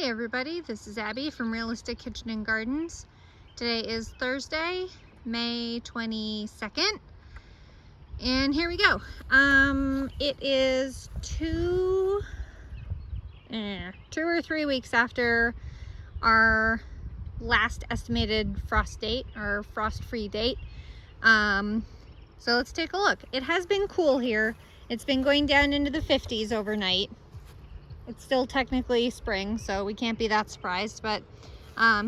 Hey everybody, this is Abby from Realistic Kitchen and Gardens. Today is Thursday, May 22nd, and here we go. It is two or 3 weeks after our last estimated frost date, or frost-free date. So let's take a look. It has been cool here. It's been going down into the 50s overnight. It's still technically spring, so we can't be that surprised, but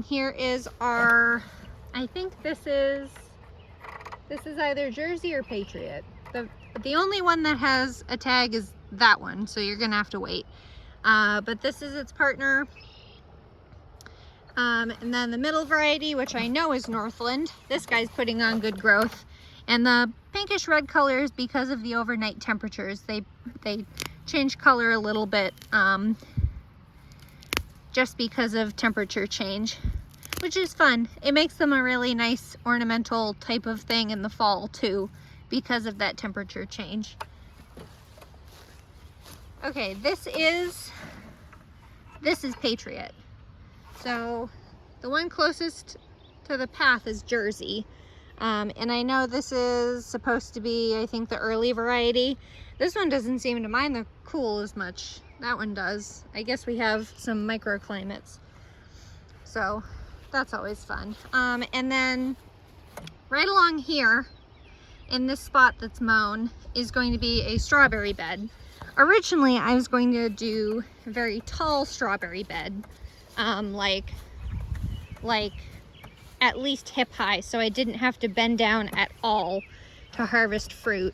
here is our, I think this is either Jersey or Patriot. The only one that has a tag is that one, so you're gonna have to wait. But this is its partner. And then the middle variety, which I know is Northland. This guy's putting on good growth. And the pinkish red color is because of the overnight temperatures. They change color a little bit just because of temperature change, which is fun. It makes them a really nice ornamental type of thing in the fall too, because of that temperature change. Okay, this is Patriot. So the one closest to the path is Jersey. And I know this is supposed to be, I think, the early variety. This one doesn't seem to mind the cool as much. That one does. I guess we have some microclimates, so that's always fun. And then right along here in this spot that's mown is going to be a strawberry bed. Originally I was going to do a very tall strawberry bed, like at least hip high, so I didn't have to bend down at all to harvest fruit.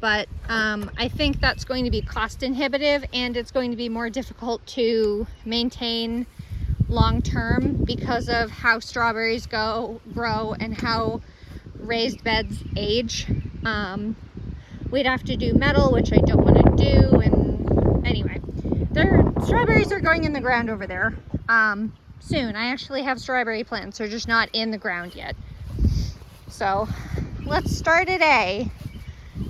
But I think that's going to be cost inhibitive, and it's going to be more difficult to maintain long term because of how strawberries grow and how raised beds age. We'd have to do metal, which I don't want to do, and anyway, strawberries are going in the ground over there soon. I actually have strawberry plants, they're just not in the ground yet. So let's start at A.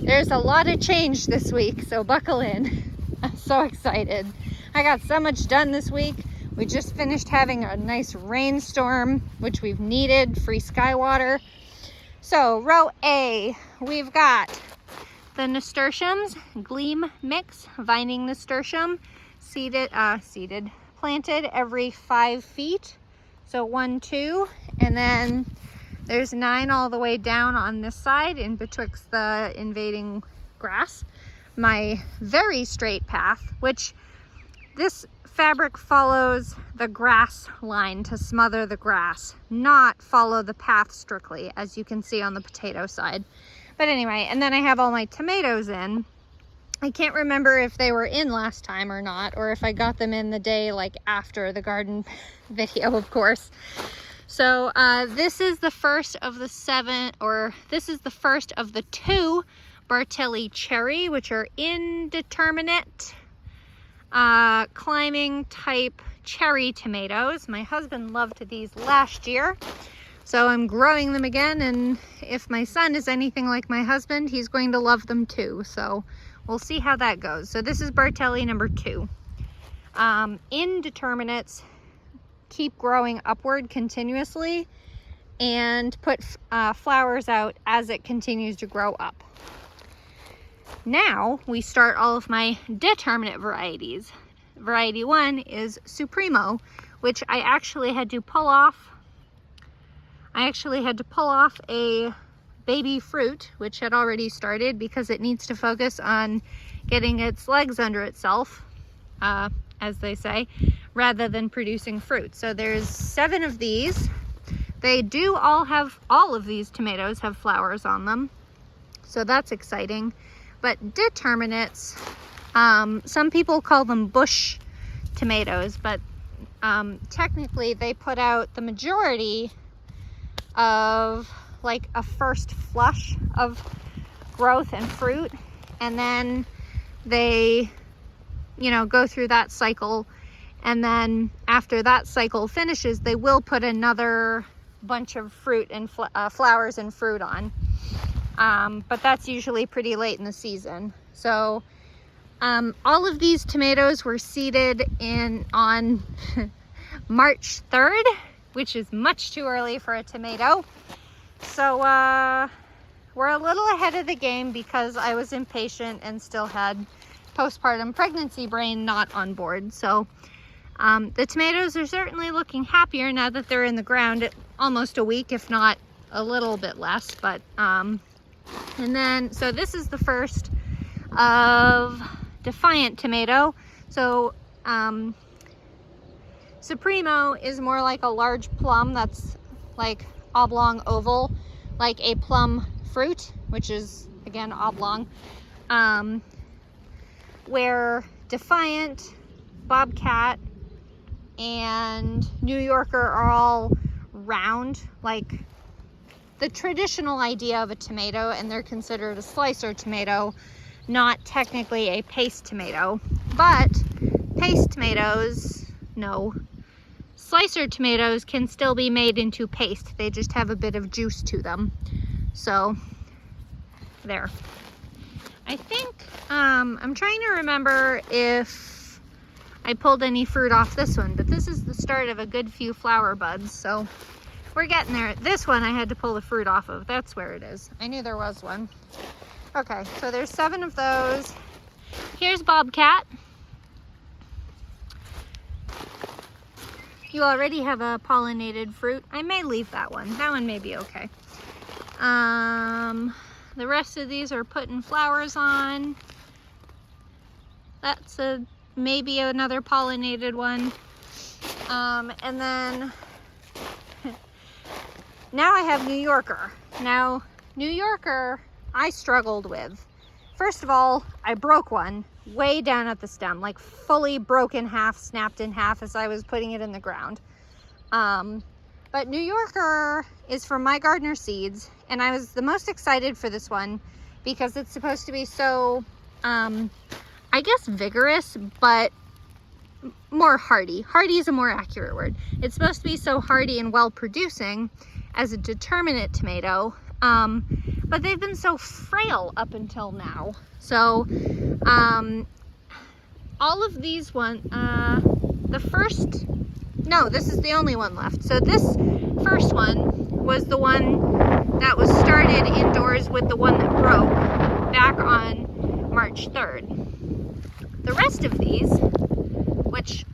There's a lot of change this week, so buckle in. I'm so excited. I got so much done this week. We just finished having a nice rainstorm, which we've needed, free sky water. So row A, we've got the nasturtiums, Gleam Mix, vining nasturtium, planted every 5 feet. So 1, 2, and then there's 9 all the way down on this side in betwixt the invading grass. My very straight path, which this fabric follows the grass line to smother the grass, not follow the path strictly, as you can see on the potato side. But anyway, and then I have all my tomatoes in. I can't remember if they were in last time or not, or if I got them in the day like after the garden video, of course. So this is the first of the 7, or this is the first of the 2 Bartelli Cherry, which are indeterminate climbing type cherry tomatoes. My husband loved these last year, so I'm growing them again, and if my son is anything like my husband, he's going to love them too. So we'll see how that goes. So this is Bartelli number 2. Indeterminates keep growing upward continuously and put flowers out as it continues to grow up. Now we start all of my determinate varieties. Variety 1 is Supremo, which I actually had to pull off. A baby fruit, which had already started because it needs to focus on getting its legs under itself, as they say, rather than producing fruit. So there's 7 of these. They do all of these tomatoes have flowers on them, so that's exciting. But determinates, some people call them bush tomatoes, but technically they put out the majority of like a first flush of growth and fruit, and then they go through that cycle, and then after that cycle finishes, they will put another bunch of fruit and flowers and fruit on, but that's usually pretty late in the season. So all of these tomatoes were seeded on March 3rd, which is much too early for a tomato. So we're a little ahead of the game because I was impatient and still had postpartum pregnancy brain not on board. So the tomatoes are certainly looking happier now that they're in the ground at almost a week, if not a little bit less. But and then, so this is the first of Defiant tomato. So Supremo is more like a large plum that's like oblong oval, like a plum fruit, which is again oblong, where Defiant, Bobcat, and New Yorker are all round, like the traditional idea of a tomato, and they're considered a slicer tomato, not technically a paste tomato. But paste tomatoes, no, slicer tomatoes can still be made into paste. They just have a bit of juice to them. So there. I think I'm trying to remember if I pulled any fruit off this one, but this is the start of a good few flower buds, so we're getting there. This one I had to pull the fruit off of. That's where it is. I knew there was one. Okay, so there's 7 of those. Here's Bobcat. You already have a pollinated fruit. I may leave that one. That one may be okay. The rest of these are putting flowers on. That's maybe another pollinated one. And then now I have New Yorker. Now, New Yorker I struggled with. First of all, I broke one way down at the stem, like fully broke in half, snapped in half as I was putting it in the ground. But New Yorker is from My Gardener Seeds, and I was the most excited for this one because it's supposed to be so, I guess vigorous, but more hardy. Hardy is a more accurate word. It's supposed to be so hardy and well producing as a determinate tomato, but they've been so frail up until now. So all of these this is the only one left. So this first one was the one that was started indoors with the one that broke back on March 3rd. The rest of these, which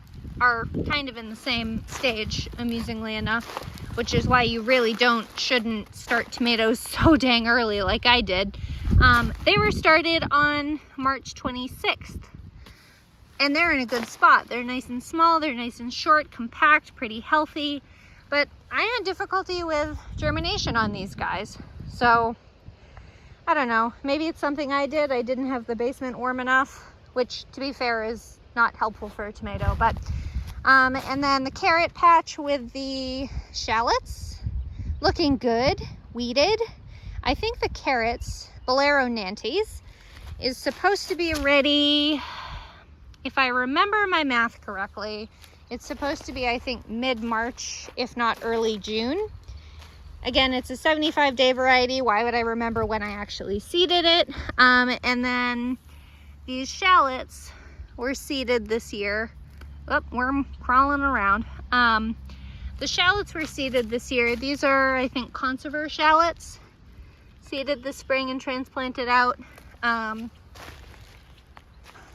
are kind of in the same stage, amusingly enough, which is why you really shouldn't start tomatoes so dang early like I did. They were started on March 26th, and they're in a good spot. They're nice and small, they're nice and short, compact, pretty healthy, but I had difficulty with germination on these guys. So I don't know, maybe it's something I did. I didn't have the basement warm enough, which to be fair is not helpful for a tomato. But and then the carrot patch with the shallots looking good, weeded. I think the carrots, Bolero Nantes, is supposed to be ready, if I remember my math correctly, it's supposed to be, I think, mid-March, if not early June. Again, it's a 75-day variety. Why would I remember when I actually seeded it? And then these shallots were seeded this year. Oh, worm crawling around. The shallots were seeded this year. These are, I think, conserver shallots. Seeded this spring and transplanted out.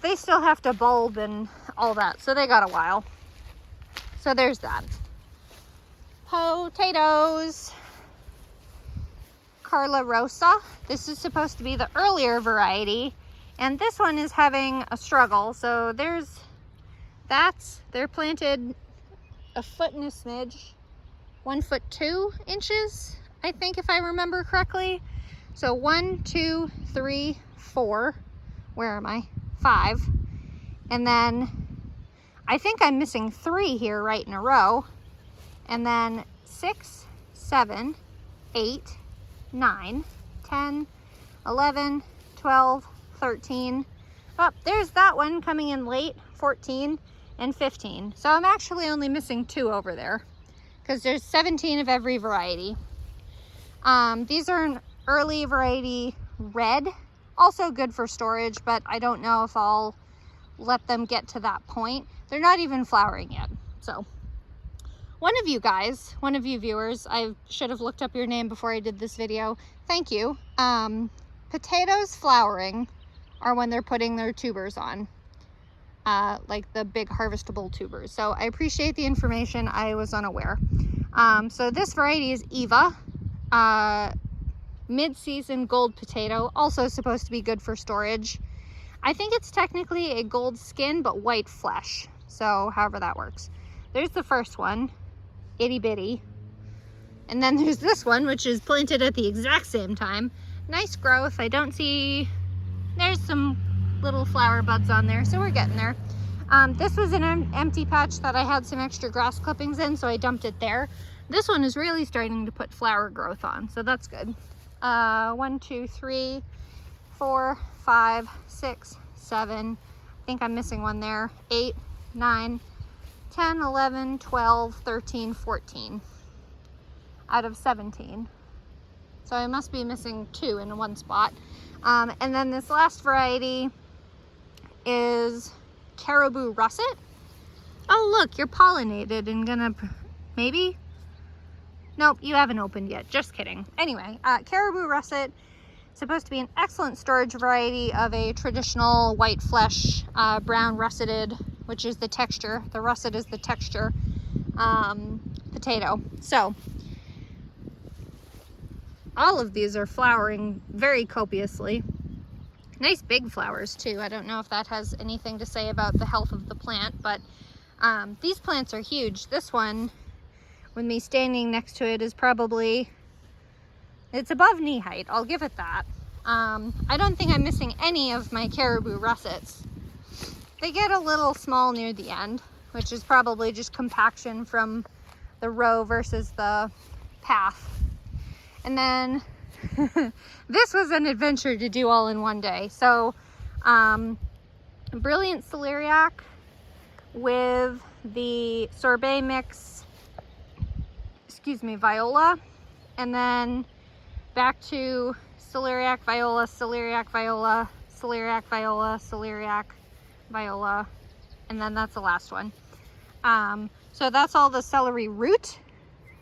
They still have to bulb and all that, so they got a while. So there's that. Potatoes. Carla Rosa. This is supposed to be the earlier variety, and this one is having a struggle. So they're planted a foot and a smidge, 1 foot 2 inches, I think, if I remember correctly. So 1, 2, 3, 4. Where am I? 5. And then I think I'm missing 3 here right in a row. And then 6, 7, 8, 9, 10, 11, 12, 13. Oh, there's that one coming in late, 14 and 15. So I'm actually only missing 2 over there because there's 17 of every variety. These are an early variety red, also good for storage, but I don't know if I'll let them get to that point. They're not even flowering yet. So one of you guys, one of you viewers, I should have looked up your name before I did this video. Thank you. Potatoes flowering are when they're putting their tubers on, like the big harvestable tubers. So I appreciate the information. I was unaware. So this variety is Eva, mid-season gold potato, also supposed to be good for storage. I think it's technically a gold skin, but white flesh. So however that works. There's the first one, itty bitty. And then there's this one, which is planted at the exact same time. Nice growth. I don't see, there's some little flower buds on there, so we're getting there. This was an empty patch that I had some extra grass clippings in, so I dumped it there. This one is really starting to put flower growth on, so that's good. 1, 2, 3, 4, 5, 6, 7. I think I'm missing one there. 8, 9, 10, 11, 12, 13, 14 out of 17. So I must be missing 2 in one spot. And then this last variety is caribou russet. Oh look, you're pollinated and gonna, maybe? Nope, you haven't opened yet, just kidding. Anyway, caribou russet, supposed to be an excellent storage variety of a traditional white flesh, brown russeted, which is the texture, the russet is the texture, potato. So, all of these are flowering very copiously. Nice big flowers too. I don't know if that has anything to say about the health of the plant, but these plants are huge. This one, with me standing next to it, is probably, it's above knee height. I'll give it that. I don't think I'm missing any of my caribou russets. They get a little small near the end, which is probably just compaction from the row versus the path. And then this was an adventure to do all in one day. So brilliant celeriac with the sorbet mix, excuse me, viola, and then back to celeriac, viola, celeriac, viola, celeriac, viola, celeriac, viola, and then that's the last one. So that's all the celery root,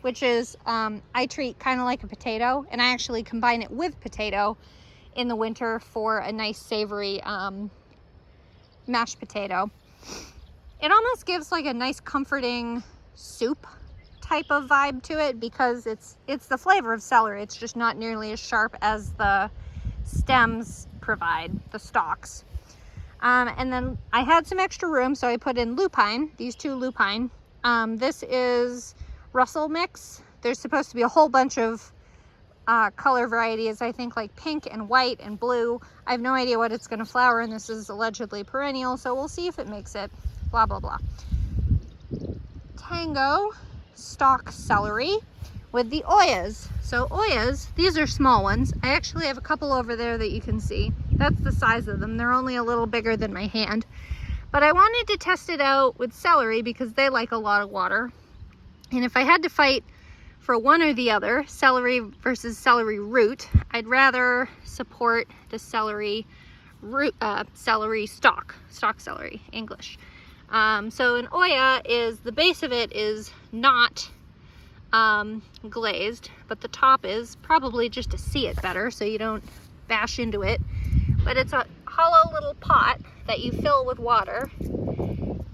which is, I treat kind of like a potato, and I actually combine it with potato in the winter for a nice savory mashed potato. It almost gives like a nice comforting soup type of vibe to it because it's the flavor of celery. It's just not nearly as sharp as the stems provide, the stalks. And then I had some extra room, so I put in lupine, these 2 lupine. This is Russell mix. There's supposed to be a whole bunch of color varieties, I think like pink and white and blue. I have no idea what it's going to flower, and this is allegedly perennial, so we'll see if it makes it, blah blah blah. Tango stalk celery with the oyas. So oyas, these are small ones. I actually have a couple over there that you can see. That's the size of them. They're only a little bigger than my hand. But I wanted to test it out with celery because they like a lot of water. And if I had to fight for one or the other, celery versus celery root, I'd rather support the celery root, celery stalk celery, English. So an Oya is, the base of it is not glazed, but the top is, probably just to see it better so you don't bash into it. But it's a hollow little pot that you fill with water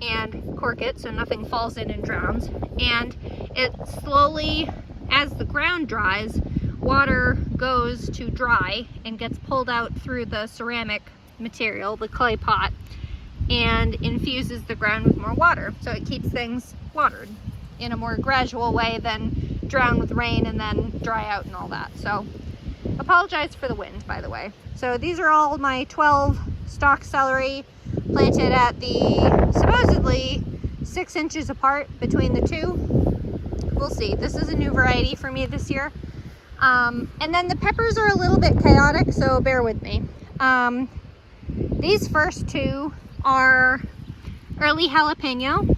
and cork it so nothing falls in and drowns. And it slowly, as the ground dries, water goes to dry and gets pulled out through the ceramic material, the clay pot, and infuses the ground with more water. So it keeps things watered in a more gradual way than drown with rain and then dry out and all that. So apologize for the wind, by the way. So these are all my 12 stalk celery planted at the supposedly 6 inches apart between the 2. We'll see. This is a new variety for me this year. And then the peppers are a little bit chaotic, so bear with me. These first 2 are early jalapeno.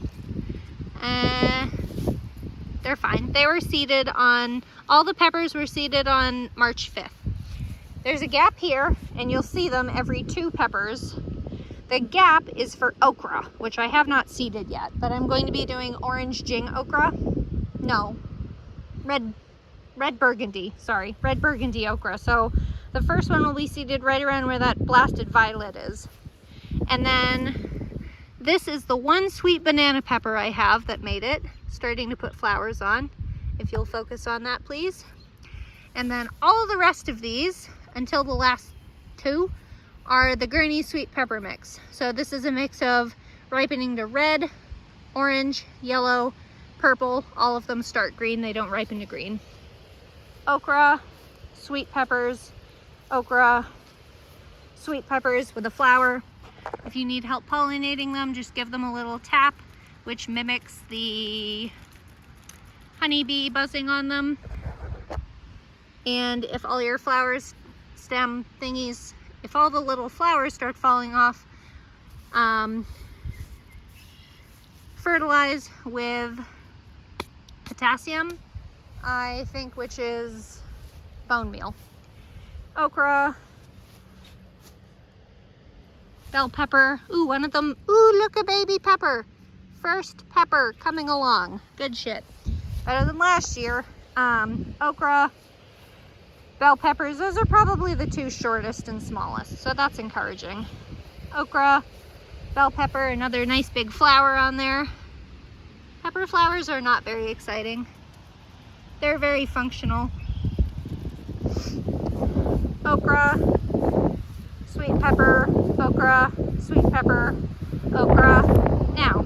They're fine. They were seeded on, all the peppers were seeded on March 5th. There's a gap here, and you'll see them every 2 peppers. The gap is for okra, which I have not seeded yet, but I'm going to be doing orange jing okra. no, red burgundy, sorry, red burgundy okra. So the first one will be seeded right around where that blasted violet is. And then this is the one sweet banana pepper I have that made it, starting to put flowers on. If you'll focus on that, please. And then all the rest of these, until the last two, are the Gurney sweet pepper mix. So this is a mix of ripening to red, orange, yellow, purple. All of them start green, they don't ripen to green. Okra, sweet peppers, okra, sweet peppers with a flower. If you need help pollinating them, just give them a little tap, which mimics the honeybee buzzing on them. And if all your flowers, stem thingies, if all the little flowers start falling off, fertilize with potassium, I think, which is bone meal. Okra, bell pepper. Ooh, one of them. Ooh, look, a baby pepper. First pepper coming along. Good shit. Better than last year. Okra, bell peppers. Those are probably the two shortest and smallest, so that's encouraging. Okra, bell pepper, another nice big flower on there. Pepper flowers are not very exciting. They're very functional. Okra, sweet pepper, okra, sweet pepper, okra. Now,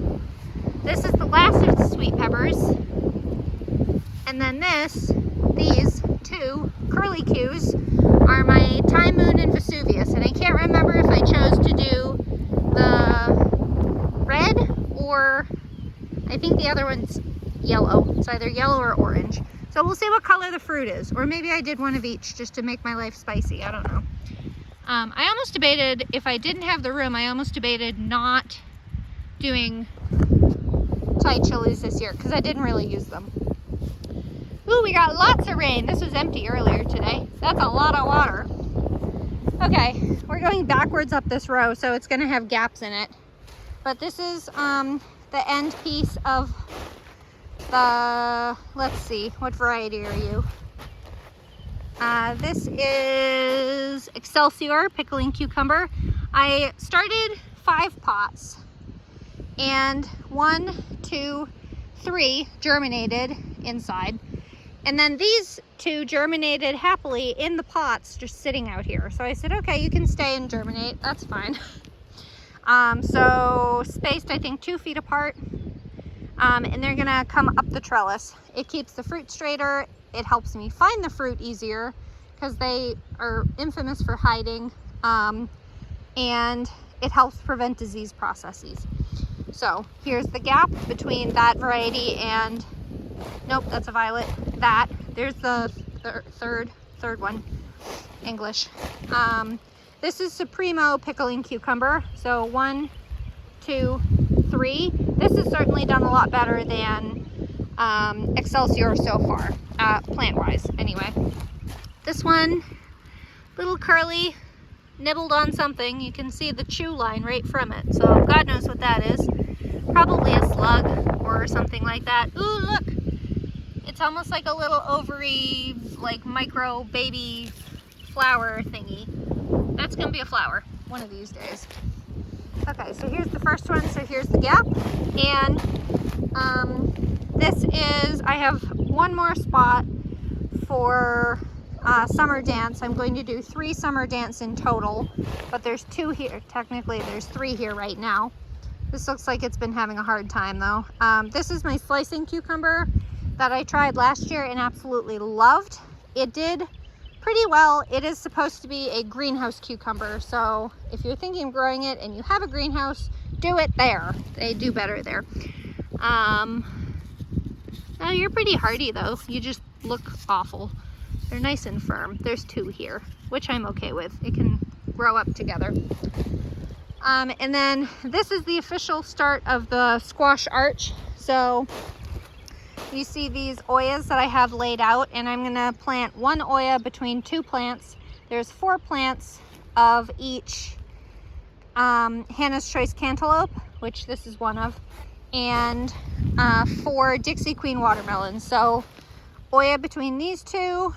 this is the last of the sweet peppers. And then these two curlicues are my Time Moon and Vesuvius. And I can't remember if I chose to do the red or I think the other one's yellow. It's either yellow or orange. So we'll see what color the fruit is. Or maybe I did one of each just to make my life spicy. I don't know. I almost debated, if I didn't have the room, I almost debated not doing Thai chilies this year because I didn't really use them. Ooh, we got lots of rain. This was empty earlier today. That's a lot of water. Okay, we're going backwards up this row, so it's gonna have gaps in it. But this is the end piece of the, let's see, what variety are you? This is Excelsior pickling cucumber. I started 5 pots and 1, 2, 3 germinated inside. And then these 2 germinated happily in the pots just sitting out here. So I said, okay, you can stay and germinate, that's fine. So spaced, I think, 2 feet apart. And they're gonna come up the trellis. It keeps the fruit straighter. It helps me find the fruit easier because they are infamous for hiding. And it helps prevent disease processes. So here's the gap between that variety and, nope, that's a violet. That, there's the third one, English. This is Supremo pickling cucumber. So 1, 2, 3. This has certainly done a lot better than Excelsior so far, plant-wise anyway. This one, little curly, nibbled on something. You can see the chew line right from it. So God knows what that is. Probably a slug or something like that. Ooh, look! It's almost like a little ovary, like micro baby flower thingy. That's gonna be a flower one of these days. Okay, so here's the first one. So here's the gap. And this is, I have one more spot for summer dance. I'm going to do 3 summer dance in total, but there's 2 here. Technically, there's 3 here right now. This looks like it's been having a hard time though. This is my slicing cucumber that I tried last year and absolutely loved. It did pretty well. It is supposed to be a greenhouse cucumber, so if you're thinking of growing it and you have a greenhouse, do it there. They do better there. No, you're pretty hardy though. You just look awful. They're nice and firm. There's 2 here, which I'm okay with. It can grow up together. And then this is the official start of the squash arch. So you see these oyas that I have laid out, and I'm gonna plant 1 oya between 2 plants. There's 4 plants of each Hannah's Choice cantaloupe, which this is one of, and for Dixie Queen watermelons. So Oya between these two.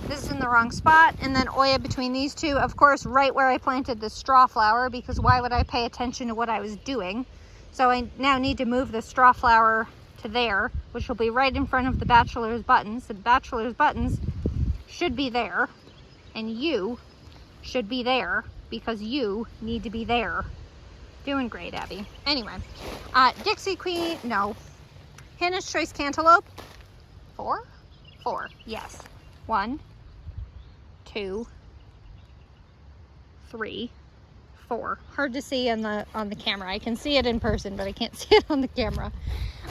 This is in the wrong spot. And then Oya between these two, of course, right where I planted the straw flower, because why would I pay attention to what I was doing? So I now need to move the straw flower to there, which will be right in front of the bachelor's buttons. The bachelor's buttons should be there, and you should be there because you need to be there. Doing great, Abby. Anyway, Dixie Queen, no. Hannah's Choice Cantaloupe. 4? 4, yes. 1, 2, 3, 4. Hard to see on the camera. I can see it in person, but I can't see it on the camera.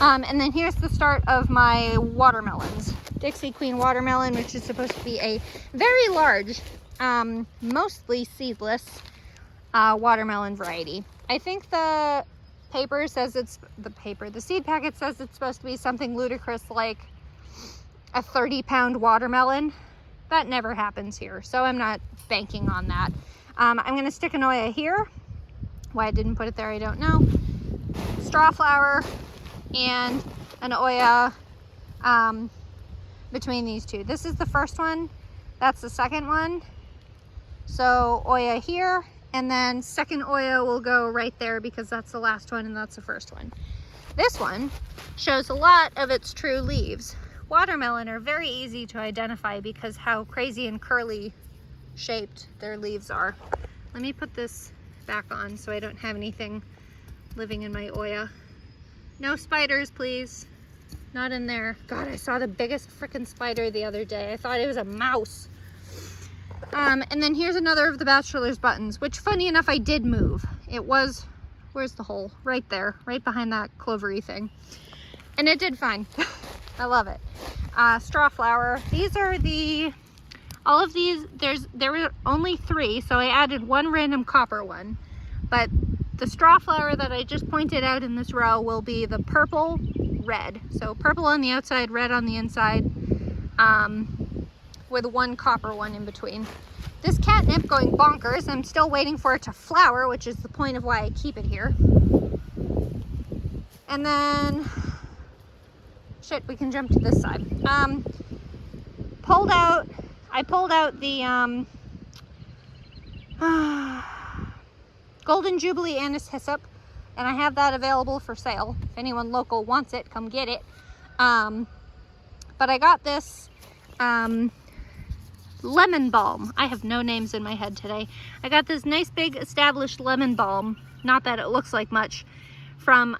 And then here's the start of my watermelons. Dixie Queen watermelon, which is supposed to be a very large, mostly seedless watermelon variety. I think the paper says the seed packet says it's supposed to be something ludicrous like a 30-pound watermelon. That never happens here, so I'm not banking on that. I'm gonna stick an Oya here. Why I didn't put it there, I don't know. Straw flower and an Oya between these two. This is the first one, that's the second one. So Oya here, and then second Oya will go right there because that's the last one and that's the first one. This one shows a lot of its true leaves. Watermelon are very easy to identify because how crazy and curly shaped their leaves are. Let me put this back on so I don't have anything living in my Oya. No spiders, please. Not in there. God, I saw the biggest freaking spider the other day. I thought it was a mouse. And then here's another of the bachelor's buttons, which funny enough, I did move. It was, where's the hole? Right there, right behind that clovery thing. And it did fine. I love it. Straw flower. These are all of these, there were only 3, so I added one random copper one. But the straw flower that I just pointed out in this row will be the purple red. So purple on the outside, red on the inside, with one copper one in between. This catnip going bonkers. I'm still waiting for it to flower, which is the point of why I keep it here. And then, shit, we can jump to this side. I pulled out the Golden Jubilee Anise Hyssop, and I have that available for sale. If anyone local wants it, come get it. But I got this lemon balm. I have no names in my head today. I got this nice big established lemon balm, not that it looks like much, from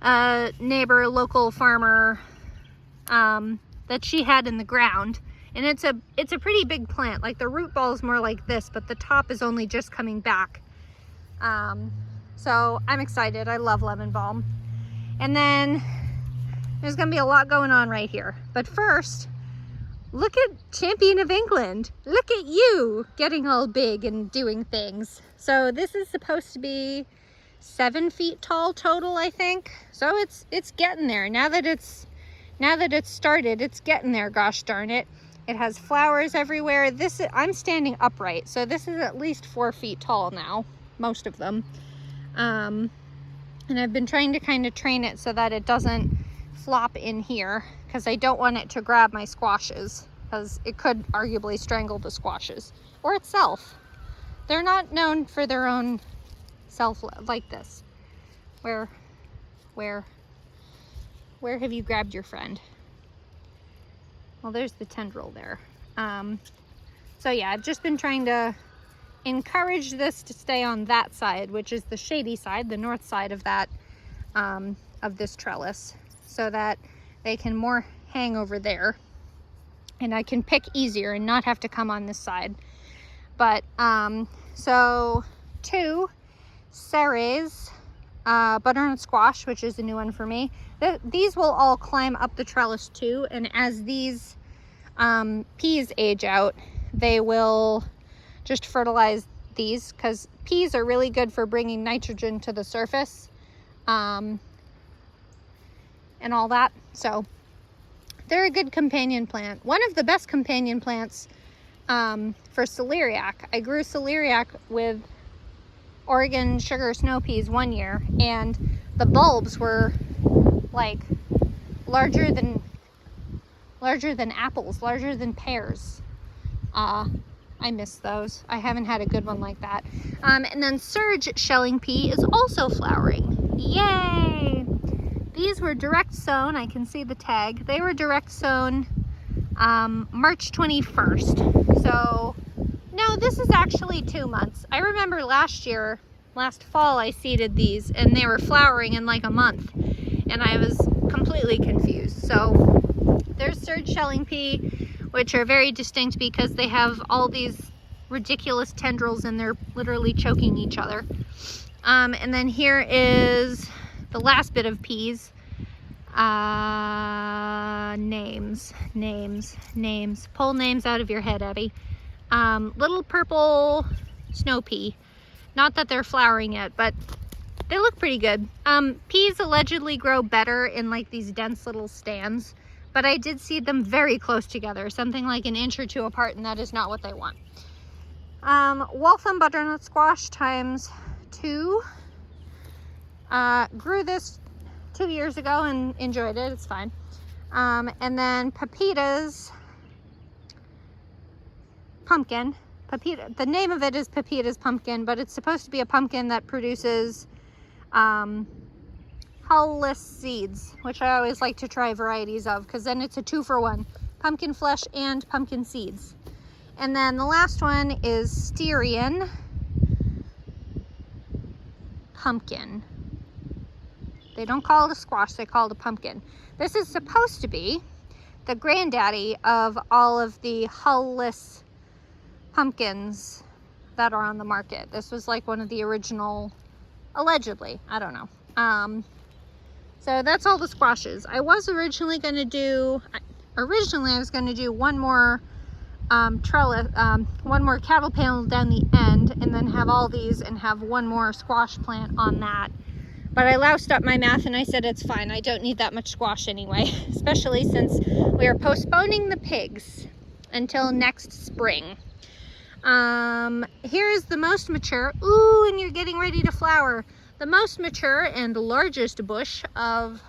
a neighbor, local farmer, that she had in the ground. And it's a pretty big plant. Like the root ball is more like this, but the top is only just coming back. So I'm excited. I love lemon balm. And then there's gonna be a lot going on right here. But first, look at Champion of England. Look at you getting all big and doing things. So this is supposed to be 7 feet tall total, I think. So it's getting there. Now that it's started, it's getting there, gosh darn it. It has flowers everywhere. I'm standing upright, so this is at least 4 feet tall now, most of them. And I've been trying to kind of train it so that it doesn't flop in here, because I don't want it to grab my squashes, because it could arguably strangle the squashes or itself. They're not known for their own self like this. Where have you grabbed your friend? Well, there's the tendril there. So yeah, I've just been trying to encourage this to stay on that side, which is the shady side, the north side of that, of this trellis, so that they can more hang over there and I can pick easier and not have to come on this side. But so 2 Ceres butternut squash, which is a new one for me. These will all climb up the trellis too, and as these peas age out, they will just fertilize these, because peas are really good for bringing nitrogen to the surface, and all that. So they're a good companion plant. One of the best companion plants for celeriac. I grew celeriac with Oregon sugar snow peas one year, and the bulbs were like larger than apples, larger than pears. I miss those. I haven't had a good one like that. And then surge shelling pea is also flowering. Yay! These were direct sown. I can see the tag. They were direct sown March 21st. So no, this is actually 2 months. I remember last fall, I seeded these and they were flowering in like a month, and I was completely confused. So there's surge shelling pea, which are very distinct because they have all these ridiculous tendrils and they're literally choking each other. And then here is the last bit of peas. Names. Pull names out of your head, Abby. Little purple snow pea. Not that they're flowering yet, but they look pretty good. Peas allegedly grow better in like these dense little stands, but I did seed them very close together, something like an inch or two apart, and that is not what they want. Waltham butternut squash times 2. Grew this 2 years ago and enjoyed it. It's fine. And then Pepita's pumpkin. Pepita, the name of it is Pepita's pumpkin, but it's supposed to be a pumpkin that produces hull-less seeds, which I always like to try varieties of, because then it's a 2-for-1. Pumpkin flesh and pumpkin seeds. And then the last one is Styrian pumpkin. They don't call it a squash, they call it a pumpkin. This is supposed to be the granddaddy of all of the hull-less pumpkins that are on the market. This was like one of the original, allegedly, I don't know. So that's all the squashes. I was originally going to do, I was going to do one more trellis, one more cattle panel down the end, and then have all these and have one more squash plant on that. But I loused up my math and I said it's fine. I don't need that much squash anyway, especially since we are postponing the pigs until next spring. Here is the most mature. Ooh, and you're getting ready to flower. The most mature and largest bush of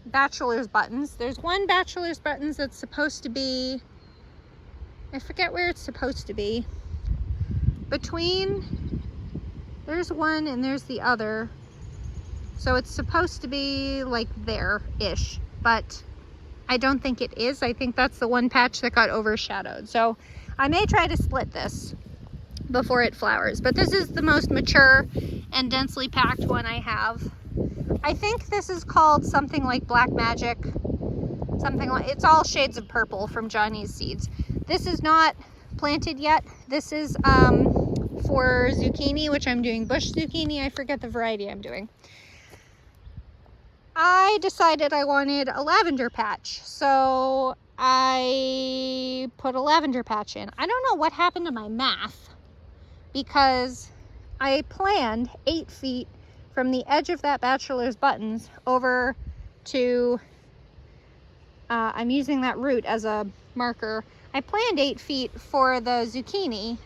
bachelor's buttons. There's one bachelor's buttons that's supposed to be, I forget where it's supposed to be. Between, there's one and there's the other. So it's supposed to be like there-ish, but I don't think it is. I think that's the one patch that got overshadowed. So I may try to split this before it flowers, but this is the most mature and densely packed one I have. I think this is called something like Black Magic, something like, it's all shades of purple from Johnny's Seeds. This is not planted yet. This is for zucchini, which I'm doing bush zucchini. I forget the variety I'm doing. I decided I wanted a lavender patch, so I put a lavender patch in. I don't know what happened to my math, because I planned 8 feet from the edge of that bachelor's buttons over to, I'm using that root as a marker. I planned 8 feet for the zucchini.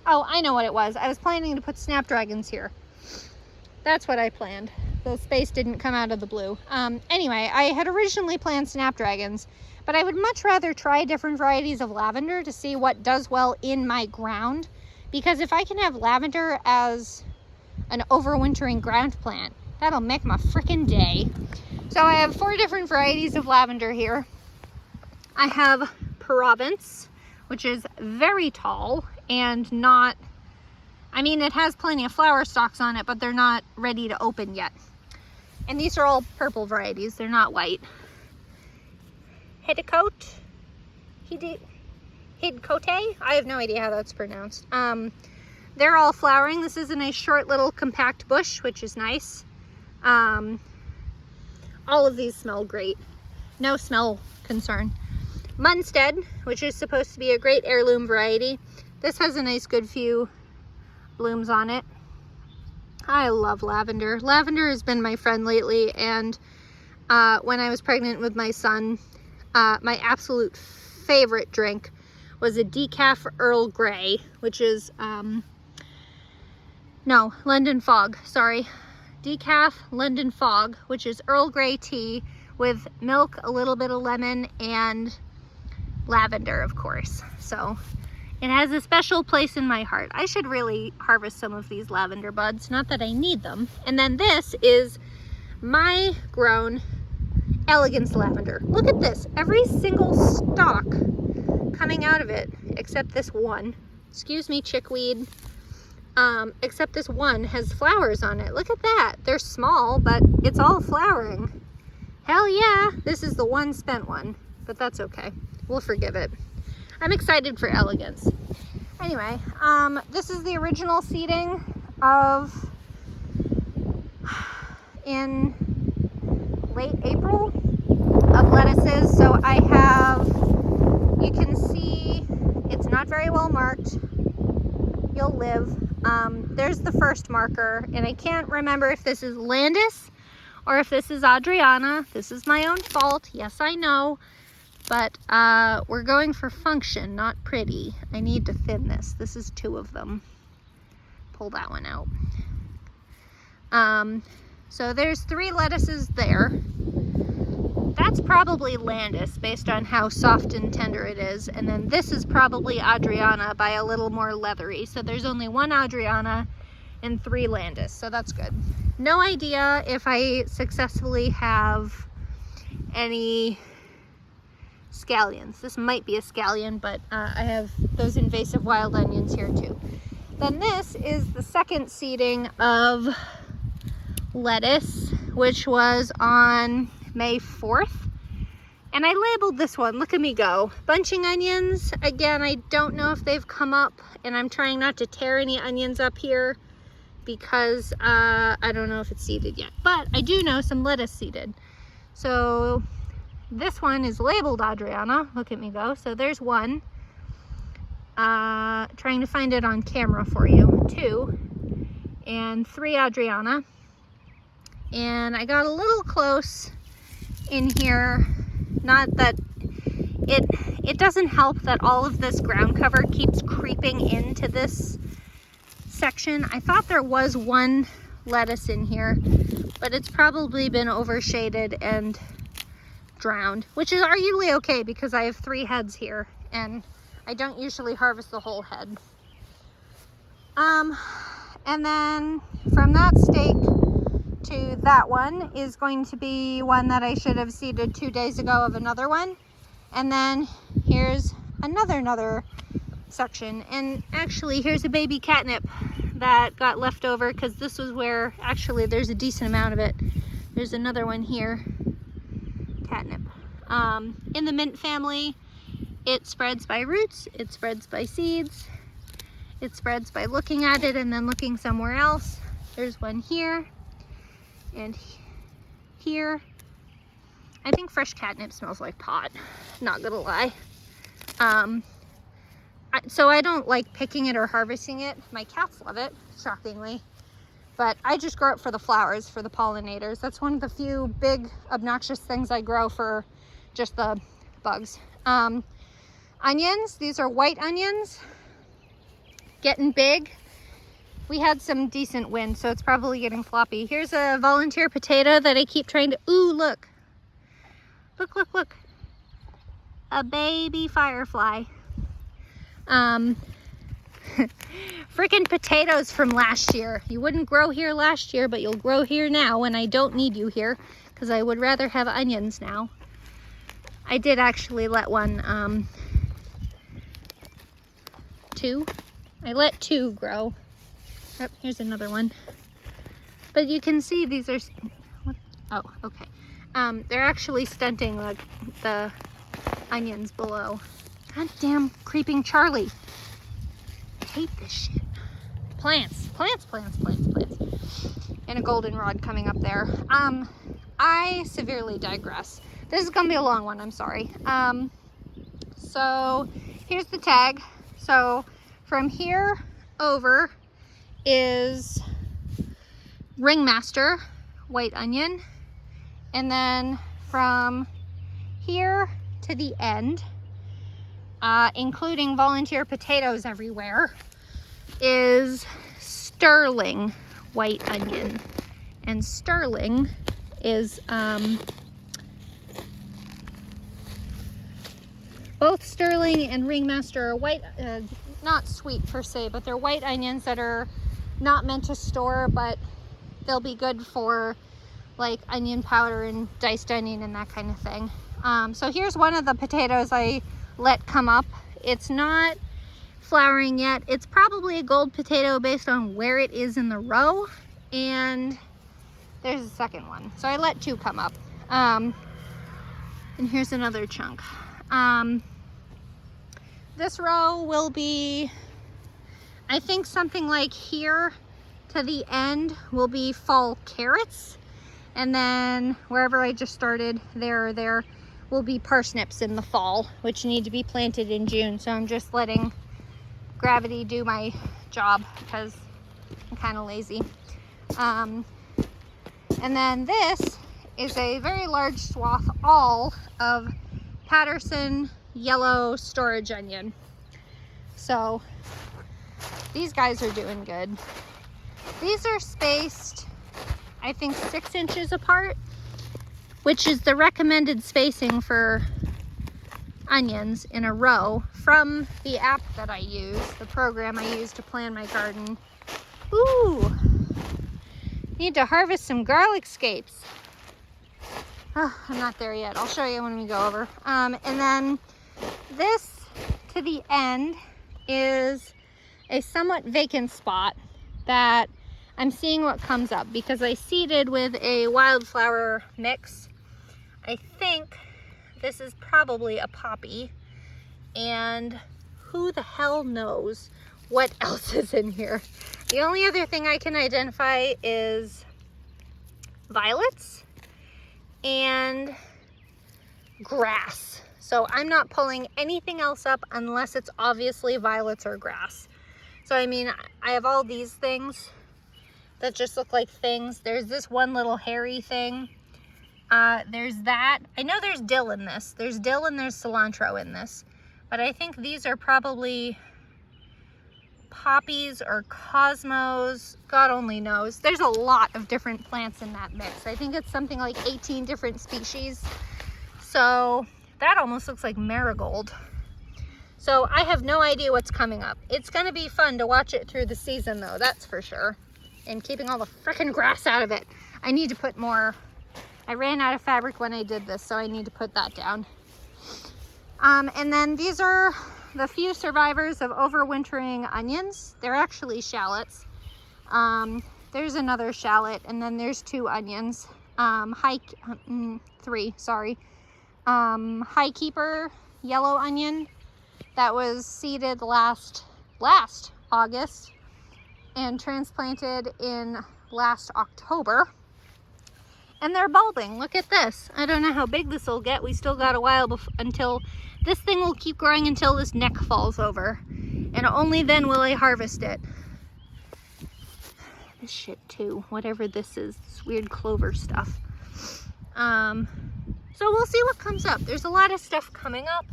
Oh, I know what it was. I was planning to put snapdragons here. That's what I planned. The space didn't come out of the blue. Anyway, I had originally planned snapdragons, but I would much rather try different varieties of lavender to see what does well in my ground. Because if I can have lavender as an overwintering ground plant, that'll make my freaking day. So I have 4 different varieties of lavender here. I have Provence, which is very tall and not, I mean, it has plenty of flower stalks on it, but they're not ready to open yet. And these are all purple varieties, they're not white. Hidcote? Hidcote? I have no idea how that's pronounced. They're all flowering. This is a nice short little compact bush, which is nice. All of these smell great. No smell concern. Munstead, which is supposed to be a great heirloom variety. This has a nice good few blooms on it. I love lavender. Lavender has been my friend lately, and when I was pregnant with my son, my absolute favorite drink was a decaf Earl Grey, which is No, London Fog, sorry. Decaf London Fog, which is Earl Grey tea with milk, a little bit of lemon, and lavender, of course. So it has a special place in my heart. I should really harvest some of these lavender buds, not that I need them. And then this is my grown elegance lavender. Look at this, every single stalk coming out of it, except this one. Excuse me, chickweed. Except this one has flowers on it. Look at that. They're small, but it's all flowering. Hell yeah, this is the one spent one, but that's okay. We'll forgive it. I'm excited for elegance. Anyway, this is the original seeding of in late April of lettuces. So I have, you can see it's not very well marked. You'll live. There's the first marker, and I can't remember if this is Landis or if this is Adriana. This is my own fault. Yes, I know. But we're going for function, not pretty. I need to thin this. This is 2 of them. Pull that one out. So there's 3 lettuces there. That's probably Landis based on how soft and tender it is. And then this is probably Adriana by a little more leathery. So there's only 1 Adriana and 3 Landis. So that's good. No idea if I successfully have any scallions. This might be a scallion, but I have those invasive wild onions here too. Then this is the second seeding of lettuce, which was on May 4th. And I labeled this one, look at me go. Bunching onions. Again, I don't know if they've come up, and I'm trying not to tear any onions up here because I don't know if it's seeded yet. But I do know some lettuce seeded. So this one is labeled Adriana. Look at me go. So there's 1. Trying to find it on camera for you. 2 and 3 Adriana. And I got a little close in here. Not that it doesn't help that all of this ground cover keeps creeping into this section. I thought there was 1 lettuce in here, but it's probably been overshaded and drowned, which is arguably okay because I have 3 heads here and I don't usually harvest the whole head. And then from that stake to that one is going to be one that I should have seeded 2 days ago of another one. And then here's another section. And actually here's a baby catnip that got left over because this was where, actually there's a decent amount of it. There's another one here, catnip. In the mint family, it spreads by roots, it spreads by seeds, it spreads by looking at it and then looking somewhere else. There's one here. And here, I think fresh catnip smells like pot, not gonna lie. So I don't like picking it or harvesting it. My cats love it, shockingly. But I just grow it for the flowers, for the pollinators. That's one of the few big obnoxious things I grow for just the bugs. Onions, these are white onions, getting big. We had some decent wind, so it's probably getting floppy. Here's a volunteer potato that I keep trying to, ooh, look. Look, look, look. A baby firefly. Freaking potatoes from last year. You wouldn't grow here last year, but you'll grow here now when I don't need you here, because I would rather have onions now. I did actually let one, I let 2 grow. Oh, here's another one. But you can see these are, what? Oh, okay. They're actually stunting the onions below. Goddamn creeping Charlie. I hate this shit. Plants. And a goldenrod coming up there. I severely digress. This is gonna be a long one, I'm sorry. So here's the tag. So from here over is Ringmaster white onion, and then from here to the end, including volunteer potatoes everywhere, is sterling white onion. And sterling is, both sterling and ringmaster are white, not sweet per se, but they're white onions that are not meant to store, but they'll be good for like onion powder and diced onion and that kind of thing. So here's one of the potatoes I let come up. It's not flowering yet. It's probably a gold potato based on where it is in the row. And there's a second one. So I let two come up. And here's another chunk. This row will be, I think something like here to the end will be fall carrots. And then wherever I just started, there will be parsnips in the fall, which need to be planted in June. So I'm just letting gravity do my job because I'm kind of lazy. And then this is a very large swath all of Patterson yellow storage onion. So these guys are doing good. These are spaced, I think 6 inches apart, which is the recommended spacing for onions in a row from the app that I use, the program I use to plan my garden. Ooh, need to harvest some garlic scapes. Oh, I'm not there yet. I'll show you when we go over. And then this to the end is a somewhat vacant spot that I'm seeing what comes up because I seeded with a wildflower mix. I think this is probably a poppy, and who the hell knows what else is in here. The only other thing I can identify is violets and grass. So I'm not pulling anything else up unless it's obviously violets or grass. So I mean, I have all these things that just look like things. There's this one little hairy thing. There's that. I know there's dill in this. There's dill and there's cilantro in this. But I think these are probably poppies or cosmos. God only knows. There's a lot of different plants in that mix. I think it's something like 18 different species. So that almost looks like marigold. So I have no idea what's coming up. It's going to be fun to watch it through the season though, that's for sure. And keeping all the frickin' grass out of it. I need to put more. I ran out of fabric when I did this, so I need to put that down. And then these are the few survivors of overwintering onions. They're actually shallots. There's another shallot, and then there's 2 onions. 3, sorry. High Keeper yellow onion that was seeded last August and transplanted in last October. And they're bulbing. Look at this. I don't know how big this will get. We still got a while until this thing will keep growing until this neck falls over. And only then will I harvest it. This shit too, whatever this is, this weird clover stuff. So we'll see what comes up. There's a lot of stuff coming up.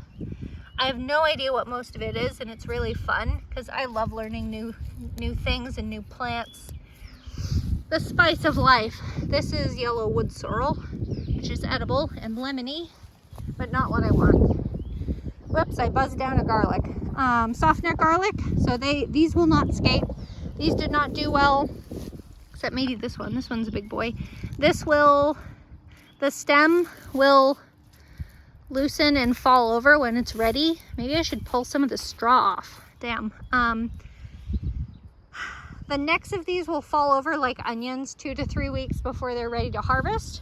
I have no idea what most of it is, and it's really fun because I love learning new things and new plants. The spice of life. This is yellow wood sorrel, which is edible and lemony, but not what I want. Whoops, I buzzed down a garlic. Soft neck garlic, so these will not scape. These did not do well, except maybe this one. This one's a big boy. The stem will loosen and fall over when it's ready. Maybe I should pull some of the straw off. Damn. The necks of these will fall over like onions 2 to 3 weeks before they're ready to harvest.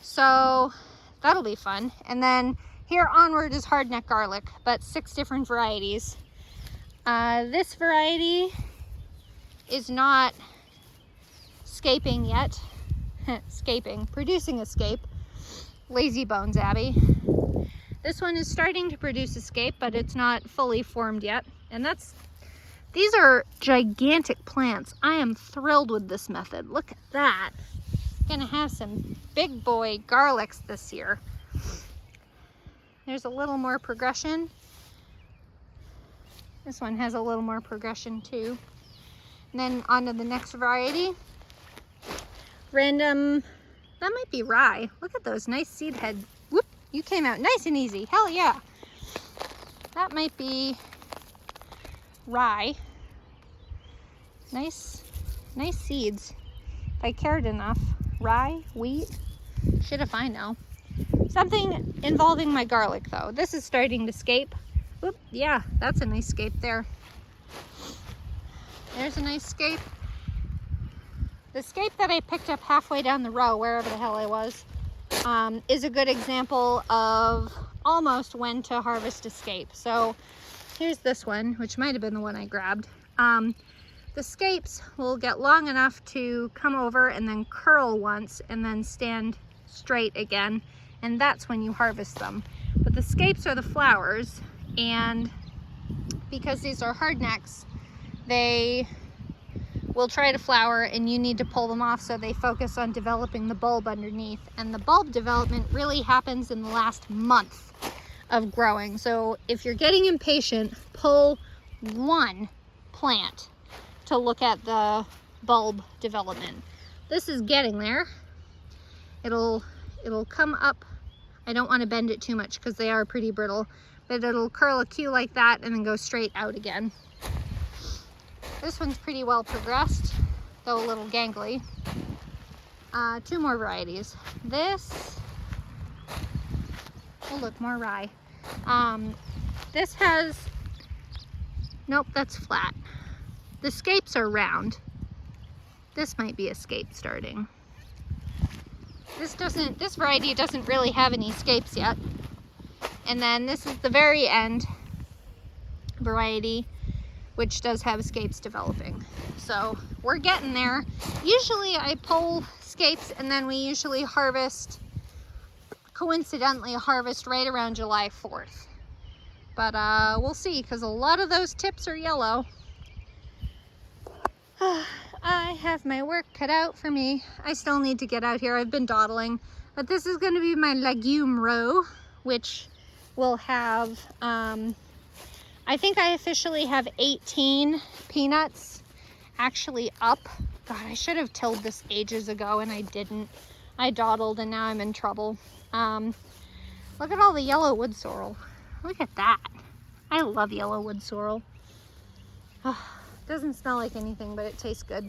So that'll be fun. And then here onward is hardneck garlic, but 6 different varieties. This variety is not scaping yet. Producing a scape. Lazy bones, Abby. This one is starting to produce a scape, but it's not fully formed yet. And these are gigantic plants. I am thrilled with this method. Look at that. Gonna have some big boy garlics this year. There's a little more progression. This one has a little more progression too. And then on to the next variety. Random, that might be rye. Look at those nice seed heads. Whoop, you came out nice and easy. Hell yeah. That might be rye. Nice seeds. If I cared enough. Rye, wheat, shit if I know. Something involving my garlic though. This is starting to scape. Oop, yeah, that's a nice scape there. There's a nice scape. The scape that I picked up halfway down the row, wherever the hell I was, is a good example of almost when to harvest a scape. So here's this one, which might have been the one I grabbed. The scapes will get long enough to come over and then curl once and then stand straight again, and that's when you harvest them. But the scapes are the flowers, and because these are hardnecks, they will try to flower and you need to pull them off so they focus on developing the bulb underneath. And the bulb development really happens in the last month of growing. So if you're getting impatient, pull one plant to look at the bulb development. This is getting there. It'll come up. I don't want to bend it too much because they are pretty brittle, but it'll curl a queue like that and then go straight out again. This one's pretty well progressed, though a little gangly. Two more varieties. This, oh look, more rye. This has, nope, that's flat. The scapes are round. This might be a scape starting. This variety doesn't really have any scapes yet. And then this is the very end variety, which does have scapes developing. So we're getting there. Usually I pull scapes and then we usually coincidentally harvest right around July 4th. But we'll see, because a lot of those tips are yellow. I have my work cut out for me. I still need to get out here. I've been dawdling. But this is going to be my legume row, which will have, I think I officially have 18 peanuts actually up. God, I should have tilled this ages ago and I didn't. I dawdled and now I'm in trouble. Look at all the yellow wood sorrel. Look at that. I love yellow wood sorrel. Doesn't smell like anything, but it tastes good.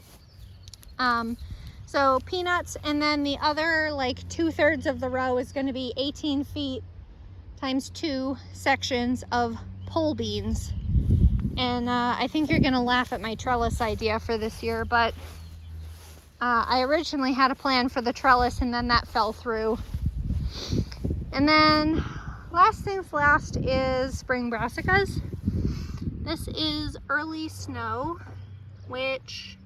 So peanuts, and then the other like 2/3 of the row is going to be 18 feet times 2 sections of pole beans. And I think you're going to laugh at my trellis idea for this year, but I originally had a plan for the trellis and then that fell through. And then last things last is spring brassicas. This is early snow, which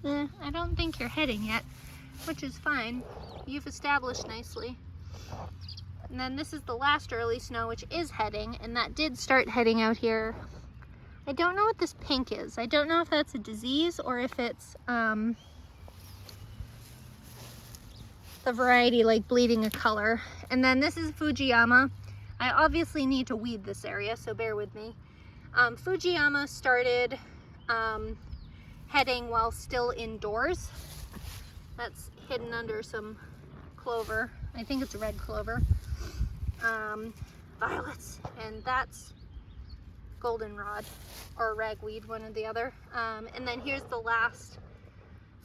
I don't think you're heading yet, which is fine. You've established nicely. And then this is the last early snow, which is heading, and that did start heading out here. I don't know what this pink is. I don't know if that's a disease or if it's the variety like bleeding a color. And then this is Fujiyama. I obviously need to weed this area, so bear with me. Fujiyama started heading while still indoors. That's hidden under some clover. I think it's red clover. Violets, and that's goldenrod or ragweed, one or the other. And then here's the last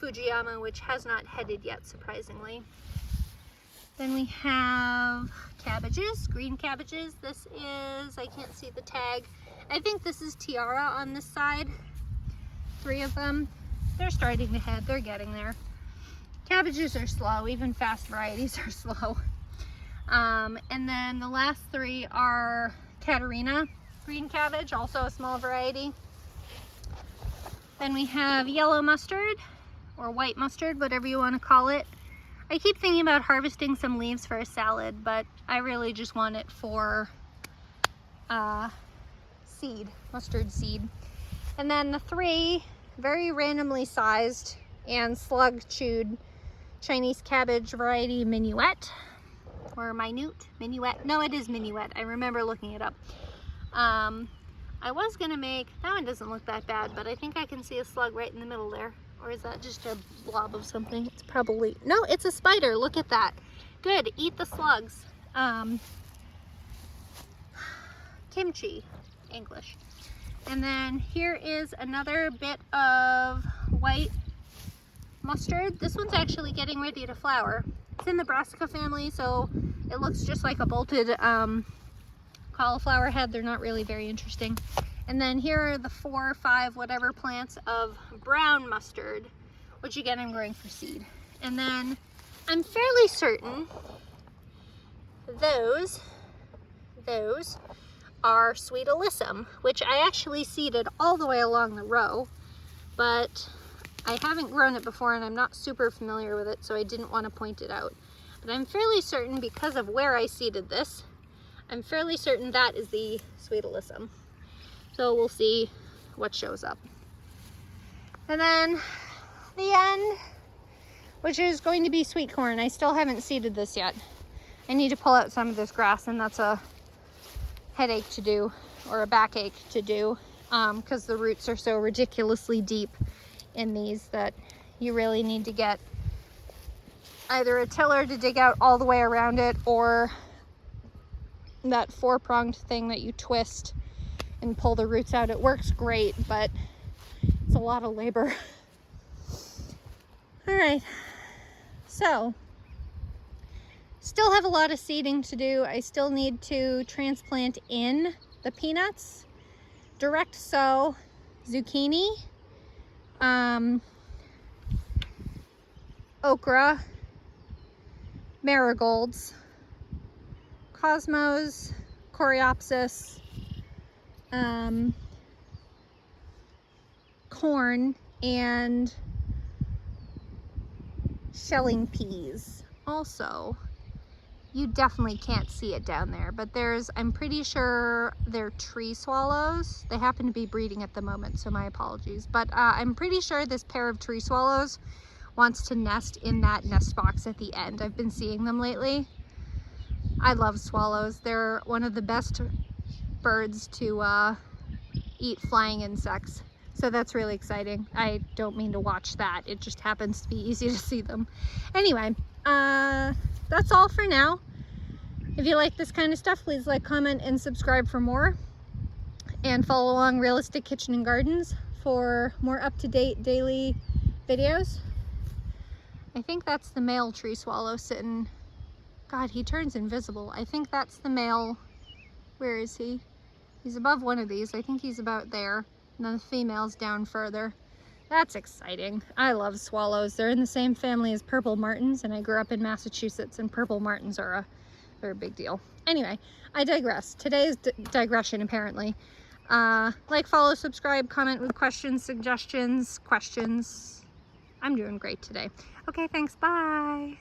Fujiyama, which has not headed yet, surprisingly. Then we have cabbages, green cabbages. This is, I can't see the tag. I think this is Tiara on this side. 3 of them. They're starting to head, they're getting there. Cabbages are slow, even fast varieties are slow. And then the last 3 are Katarina green cabbage, also a small variety. Then we have yellow mustard, or white mustard, whatever you want to call it. I keep thinking about harvesting some leaves for a salad, but I really just want it for seed, mustard seed. And then the 3 very randomly sized and slug-chewed Chinese cabbage variety minuet, or minuet, no, it is minuet. I remember looking it up. I was gonna make, that one doesn't look that bad, but I think I can see a slug right in the middle there. Or is that just a blob of something? It's probably, no, it's a spider. Look at that. Good, eat the slugs. Kimchi, English. And then here is another bit of white mustard. This one's actually getting ready to flower. It's in the brassica family, so it looks just like a bolted cauliflower head. They're not really very interesting. And then here are the 4 or 5 whatever plants of brown mustard, which again I'm growing for seed. And then I'm fairly certain those are sweet alyssum, which I actually seeded all the way along the row, but I haven't grown it before and I'm not super familiar with it, so I didn't want to point it out. But I'm fairly certain, because of where I seeded this, I'm fairly certain that is the sweet alyssum. So we'll see what shows up. And then the end, which is going to be sweet corn. I still haven't seeded this yet. I need to pull out some of this grass, and that's a headache to do, or a backache to do, because the roots are so ridiculously deep in these that you really need to get either a tiller to dig out all the way around it, or that 4-pronged thing that you twist and pull the roots out. It works great, but it's a lot of labor. All right, so still have a lot of seeding to do. I still need to transplant in the peanuts, direct sow, zucchini, okra, marigolds, cosmos, coreopsis, corn, and shelling peas. Also, you definitely can't see it down there, but I'm pretty sure they're tree swallows. They happen to be breeding at the moment, so my apologies. But I'm pretty sure this pair of tree swallows wants to nest in that nest box at the end. I've been seeing them lately. I love swallows. They're one of the best birds to eat flying insects. So that's really exciting. I don't mean to watch that. It just happens to be easy to see them. Anyway, that's all for now. If you like this kind of stuff, please like, comment, and subscribe for more. And follow along Realistic Kitchen and Gardens for more up-to-date daily videos. I think that's the male tree swallow sitting. God, he turns invisible. I think that's the male. Where is he? He's above one of these. I think he's about there. And then the female's down further. That's exciting. I love swallows. They're in the same family as purple martins, and I grew up in Massachusetts, and purple martins are they're a big deal. Anyway, I digress. Today's digression, apparently. Like, follow, subscribe, comment with questions, suggestions, questions. I'm doing great today. Okay, thanks. Bye.